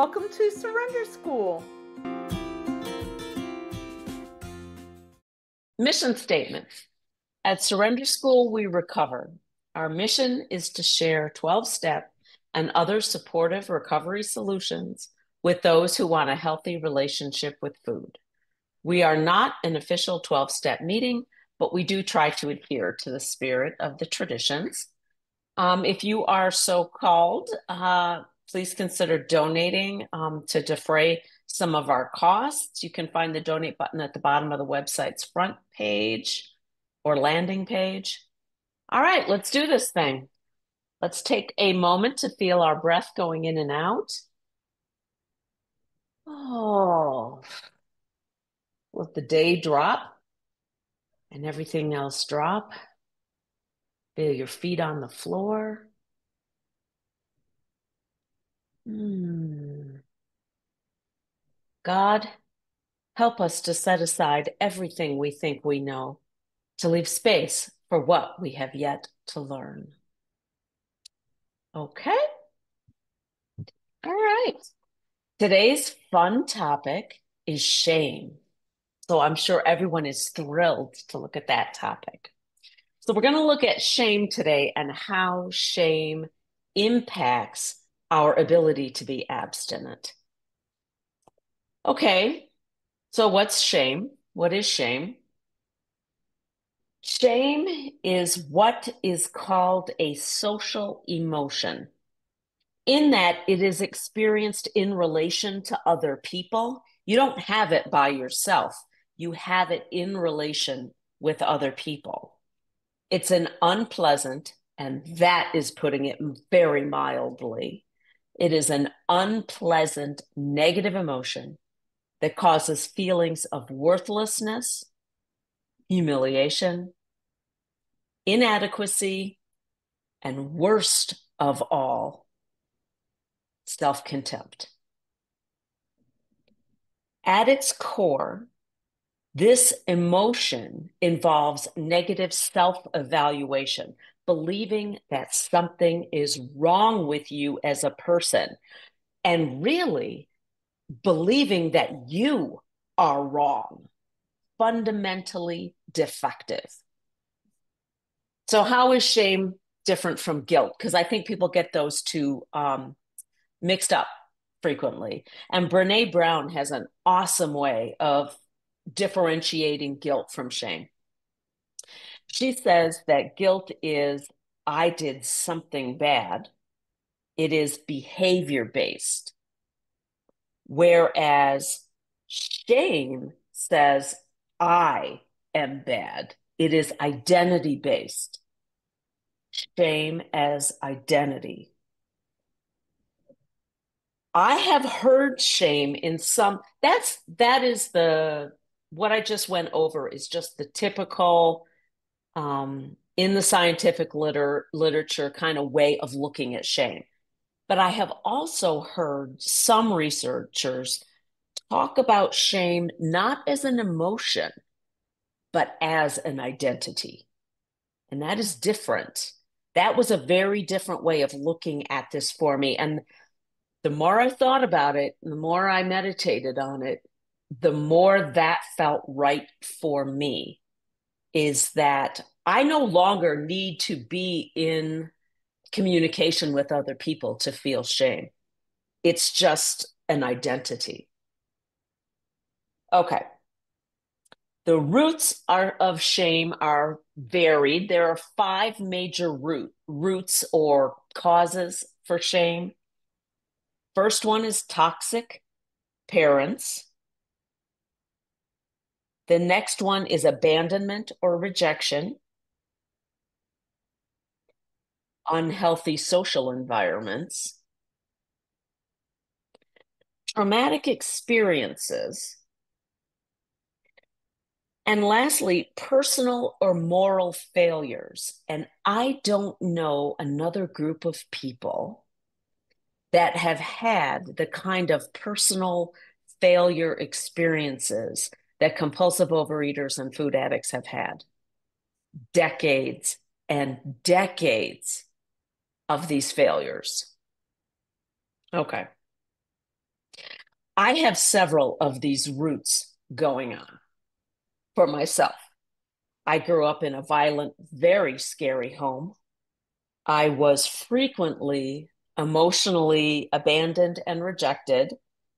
Welcome to Surrender School. Mission statement. At Surrender School, we recover. Our mission is to share 12-step and other supportive recovery solutions with those who want a healthy relationship with food. We are not an official 12-step meeting, but we do try to adhere to the spirit of the traditions. If you are so called, please consider donating to defray some of our costs. You can find the donate button at the bottom of the website's front page or landing page. All right, let's do this thing. Let's take a moment to feel our breath going in and out. Oh, let the day drop and everything else drop. Feel your feet on the floor. God, help us to set aside everything we think we know, to leave space for what we have yet to learn. Okay. All right. Today's fun topic is shame. So I'm sure everyone is thrilled to look at that topic. So we're going to look at shame today and how shame impacts our ability to be abstinent. Okay. So what's shame? What is shame? Shame is what is called a social emotion, in that it is experienced in relation to other people. You don't have it by yourself. You have it in relation with other people. It's an unpleasant, and that is putting it very mildly. It is an unpleasant, negative emotion that causes feelings of worthlessness, humiliation, inadequacy, and worst of all, self-contempt. At its core, this emotion involves negative self-evaluation, believing that something is wrong with you as a person, and really believing that you are wrong, fundamentally defective. So how is shame different from guilt? Because I think people get those two mixed up frequently. And Brene Brown has an awesome way of differentiating guilt from shame. She says that guilt is, I did something bad. It is behavior based. Whereas shame says, I am bad. It is identity based. Shame as identity. I have heard shame in some, that is the, what I just went over is just the typical, in the scientific literature kind of way of looking at shame. But I have also heard some researchers talk about shame not as an emotion, but as an identity. And that is different. That was a very different way of looking at this for me. And the more I thought about it, the more I meditated on it, the more that felt right for me, is that I no longer need to be in communication with other people to feel shame. It's just an identity. Okay. The roots of shame are varied. There are 5 major roots or causes for shame. First one is toxic parents. The next one is abandonment or rejection, unhealthy social environments, traumatic experiences, and lastly, personal or moral failures. And I don't know another group of people that have had the kind of personal failure experiences that compulsive overeaters and food addicts have had. Decades and decades of these failures. Okay. I have several of these roots going on for myself. I grew up in a violent, very scary home. I was frequently emotionally abandoned and rejected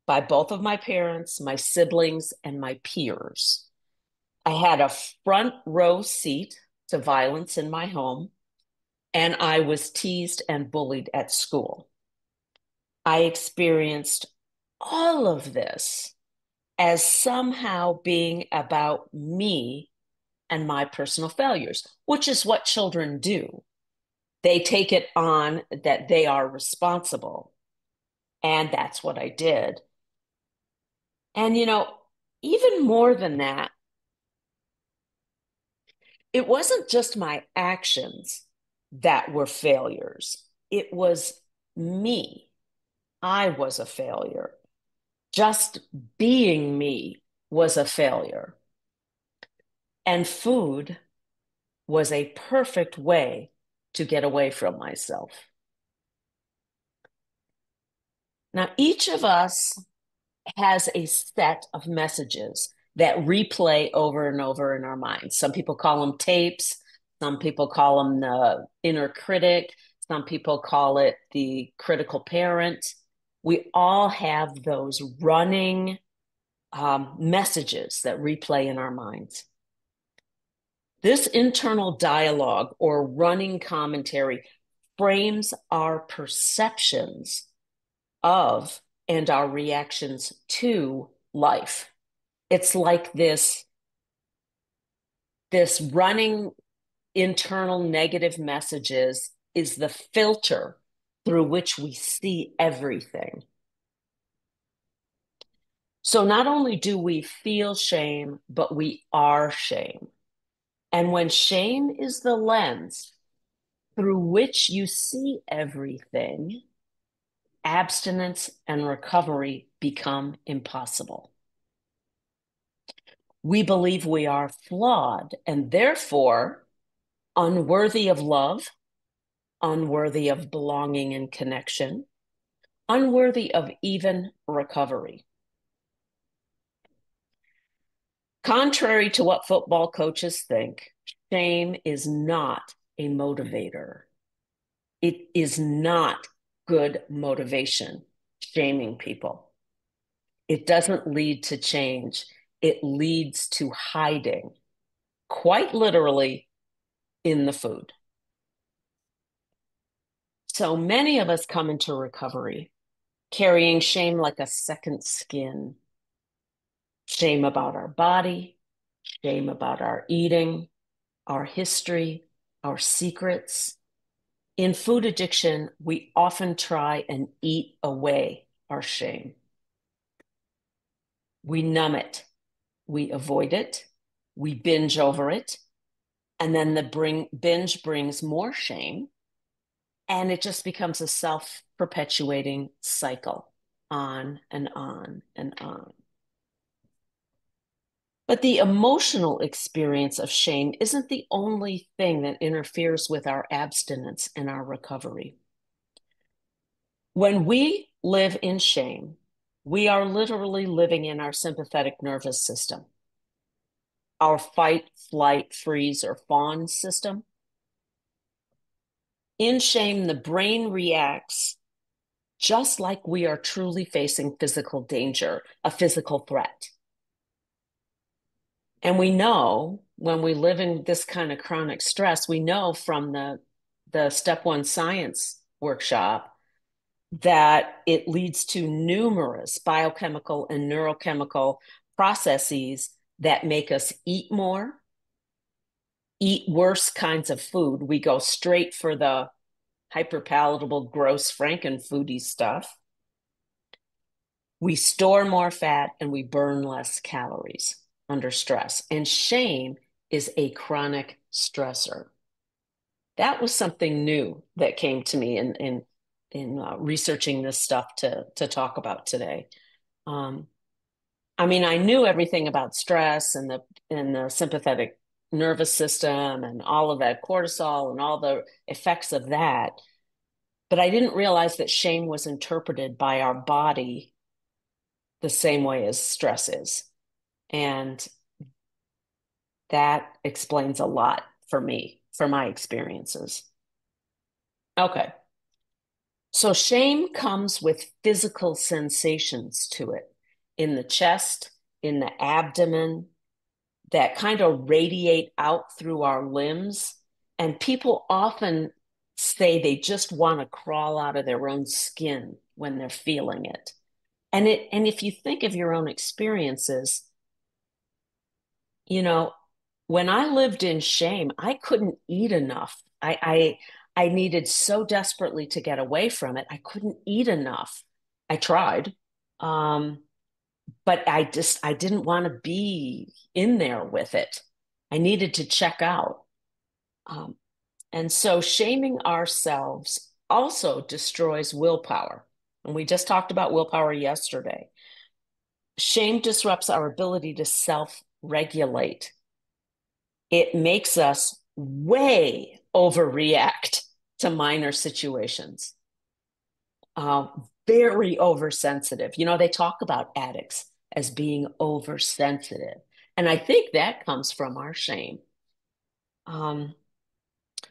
by both of my parents, my siblings, and my peers. I had a front row seat to violence in my home, and I was teased and bullied at school. I experienced all of this as somehow being about me and my personal failures, which is what children do. They take it on that they are responsible. And that's what I did. And, even more than that, it wasn't just my actions that were failures, it was me. I was a failure. Just being me was a failure. And food was a perfect way to get away from myself. Now, each of us has a set of messages that replay over and over in our minds. Some people call them tapes, some people call them the inner critic, some people call it the critical parent. We all have those running messages that replay in our minds. This internal dialogue or running commentary frames our perceptions of and our reactions to life. It's like this running internal negative messages is the filter through which we see everything. So not only do we feel shame, but we are shame. And when shame is the lens through which you see everything, abstinence and recovery become impossible. We believe we are flawed and therefore unworthy of love, unworthy of belonging and connection, unworthy of even recovery. Contrary to what football coaches think, shame is not a motivator. It is not good motivation, shaming people. It doesn't lead to change. It leads to hiding, quite literally, in the food. So many of us come into recovery carrying shame like a second skin. Shame about our body, shame about our eating, our history, our secrets. In food addiction, we often try and eat away our shame. We numb it, we avoid it, we binge over it, and then the binge brings more shame, and it just becomes a self-perpetuating cycle, on and on and on. But the emotional experience of shame isn't the only thing that interferes with our abstinence and our recovery. When we live in shame, we are literally living in our sympathetic nervous system, our fight, flight, freeze, or fawn system. In shame, the brain reacts just like we are truly facing physical danger, a physical threat. And we know when we live in this kind of chronic stress, we know from the step one science workshop that it leads to numerous biochemical and neurochemical processes that make us eat more, eat worse kinds of food. We go straight for the hyperpalatable, gross frankenfoody stuff. We store more fat and we burn less calories under stress. And shame is a chronic stressor. That was something new that came to me in researching this stuff to talk about today. I mean, I knew everything about stress and the sympathetic nervous system and all of that cortisol and all the effects of that, but I didn't realize that shame was interpreted by our body the same way as stress is. And that explains a lot for me, for my experiences. Okay. So shame comes with physical sensations to it in the chest, in the abdomen, that kind of radiate out through our limbs. And people often say they just want to crawl out of their own skin when they're feeling it. And if you think of your own experiences, you know, when I lived in shame, I couldn't eat enough. I needed so desperately to get away from it. I couldn't eat enough. I tried. Um, but I didn't want to be in there with it. I needed to check out. Um, and so shaming ourselves also destroys willpower. And we just talked about willpower yesterday. Shame disrupts our ability to self-regulate. It makes us way overreact to minor situations. Uh, Very oversensitive. You know, they talk about addicts as being oversensitive. And I think that comes from our shame. Um,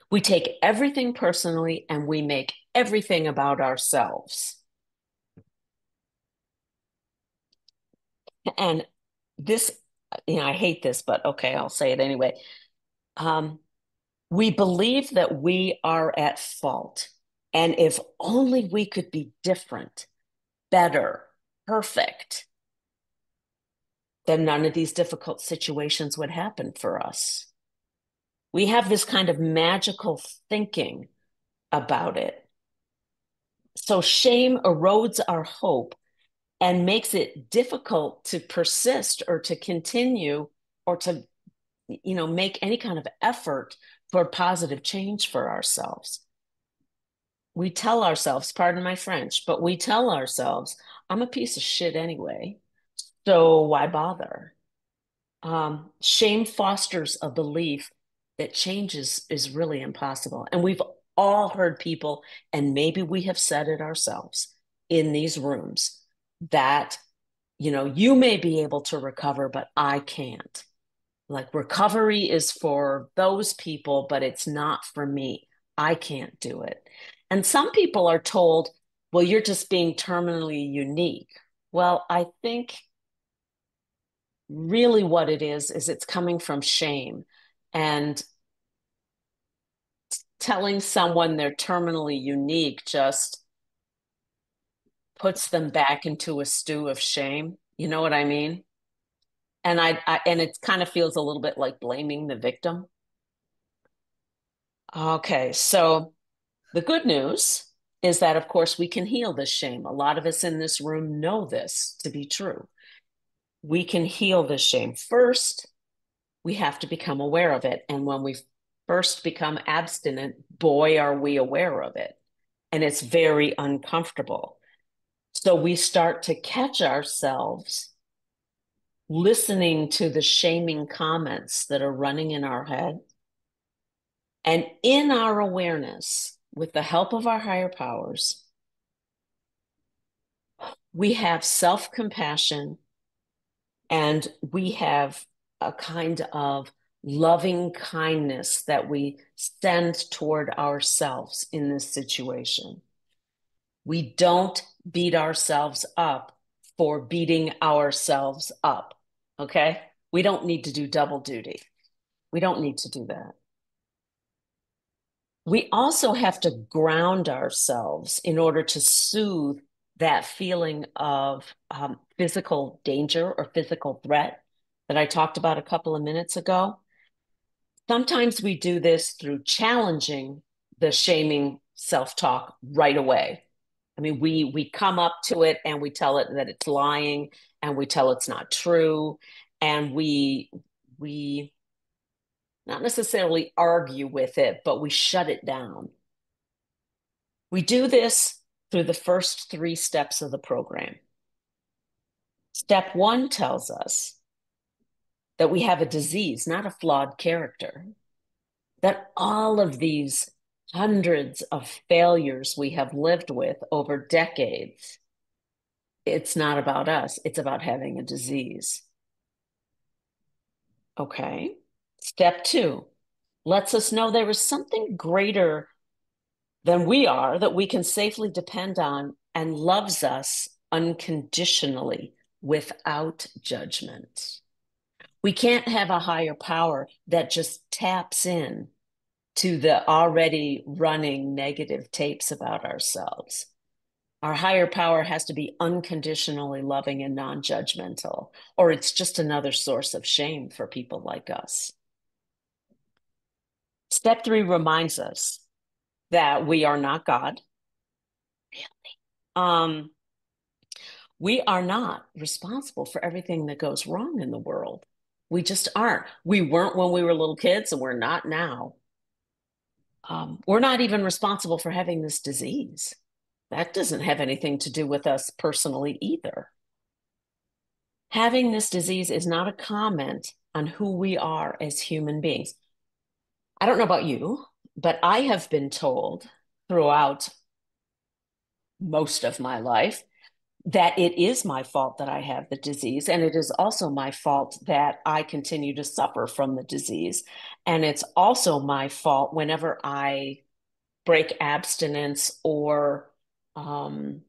we take everything personally and we make everything about ourselves. And this, I hate this, but okay, I'll say it anyway. Um, we believe that we are at fault. And if only we could be different, better, perfect, then none of these difficult situations would happen for us. We have this kind of magical thinking about it. So shame erodes our hope and makes it difficult to persist or to continue or to, make any kind of effort for positive change for ourselves. We tell ourselves, pardon my French, but we tell ourselves, I'm a piece of shit anyway. So why bother? Shame fosters a belief that change is really impossible. And we've all heard people, and maybe we have said it ourselves in these rooms, that, you may be able to recover, but I can't. Like recovery is for those people, but it's not for me. I can't do it. And some people are told, well, you're just being terminally unique. Well, I think really what it is it's coming from shame. And telling someone they're terminally unique just puts them back into a stew of shame. You know what I mean? And it kind of feels a little bit like blaming the victim. Okay, so the good news is that, of course, we can heal this shame. A lot of us in this room know this to be true. We can heal this shame. First, we have to become aware of it. And when we first become abstinent, boy, are we aware of it. And it's very uncomfortable. So we start to catch ourselves listening to the shaming comments that are running in our head. And in our awareness, with the help of our higher powers, we have self-compassion and we have a kind of loving kindness that we send toward ourselves in this situation. We don't beat ourselves up for beating ourselves up. Okay? We don't need to do double duty. We don't need to do that. We also have to ground ourselves in order to soothe that feeling of physical danger or physical threat that I talked about a couple of minutes ago. Sometimes we do this through challenging the shaming self-talk right away. I mean, we come up to it and we tell it that it's lying and we tell it's not true. And we not necessarily argue with it, but we shut it down. We do this through the first three steps of the program. Step one tells us that we have a disease, not a flawed character, that all of these hundreds of failures we have lived with over decades It's not about us. It's about having a disease. Okay. Step two lets us know there is something greater than we are that we can safely depend on and loves us unconditionally without judgment. We can't have a higher power that just taps in to the already running negative tapes about ourselves. Our higher power has to be unconditionally loving and non-judgmental, or it's just another source of shame for people like us. Step three reminds us that we are not God. Um, we are not responsible for everything that goes wrong in the world. We just aren't. We weren't when we were little kids, and we're not now. We're not even responsible for having this disease. That doesn't have anything to do with us personally either. Having this disease is not a comment on who we are as human beings. I don't know about you, but I have been told throughout most of my life that it is my fault that I have the disease. And it is also my fault that I continue to suffer from the disease. And it's also my fault whenever I break abstinence or um,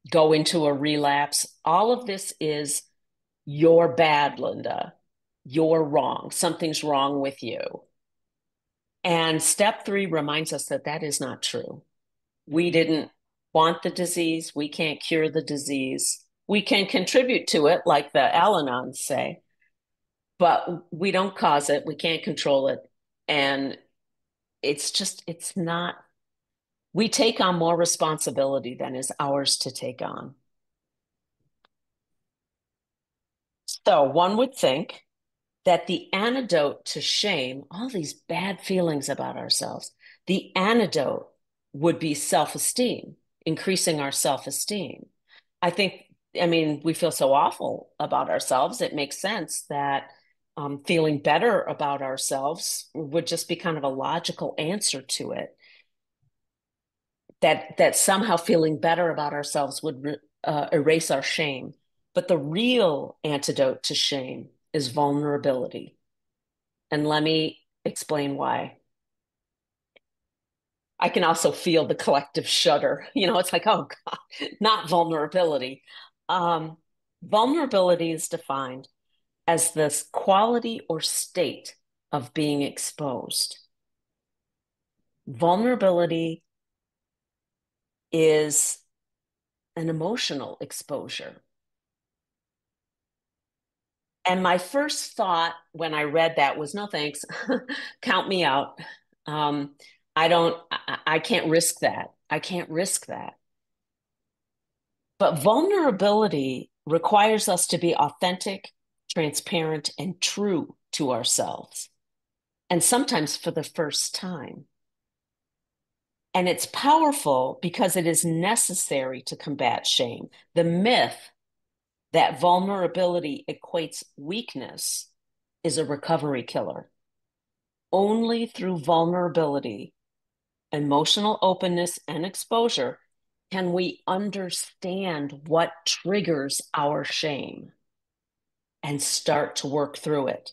go into a relapse. All of this is you're bad, Linda. You're wrong. Something's wrong with you. And step three reminds us that that is not true. We didn't want the disease. We can't cure the disease. We can contribute to it, like the Al-Anons say, but we don't cause it. We can't control it. And it's not, we take on more responsibility than is ours to take on. So one would think that the antidote to shame, all these bad feelings about ourselves, the antidote would be self-esteem, increasing our self-esteem. I think, I mean, we feel so awful about ourselves. It makes sense that feeling better about ourselves would just be kind of a logical answer to it. That somehow feeling better about ourselves would erase our shame. But the real antidote to shame is vulnerability. And let me explain why. I can also feel the collective shudder. You know, it's like, oh God, not vulnerability. Um, Vulnerability is defined as this quality or state of being exposed. Vulnerability is an emotional exposure. And my first thought when I read that was, no thanks, count me out. Um, I can't risk that. I can't risk that. But vulnerability requires us to be authentic, transparent, and true to ourselves. And sometimes for the first time. And it's powerful because it is necessary to combat shame. The myth that vulnerability equates weakness is a recovery killer. Only through vulnerability, emotional openness, and exposure can we understand what triggers our shame and start to work through it.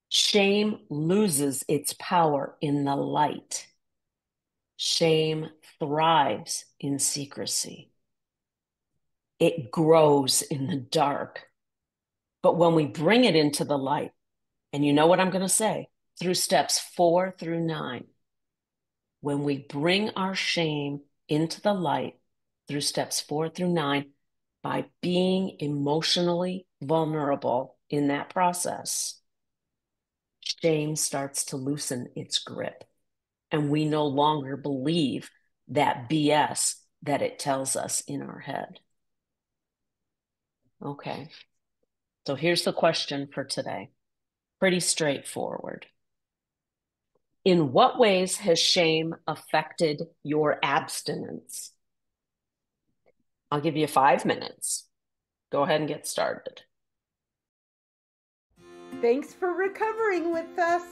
Shame loses its power in the light. Shame thrives in secrecy. It grows in the dark. But when we bring it into the light, and you know what I'm going to say, through steps 4 through 9, when we bring our shame into the light through steps 4 through 9, by being emotionally vulnerable in that process, shame starts to loosen its grip. And we no longer believe that BS that it tells us in our head. Okay. So here's the question for today. Pretty straightforward. In what ways has shame affected your abstinence? I'll give you 5 minutes. Go ahead and get started. Thanks for recovering with us.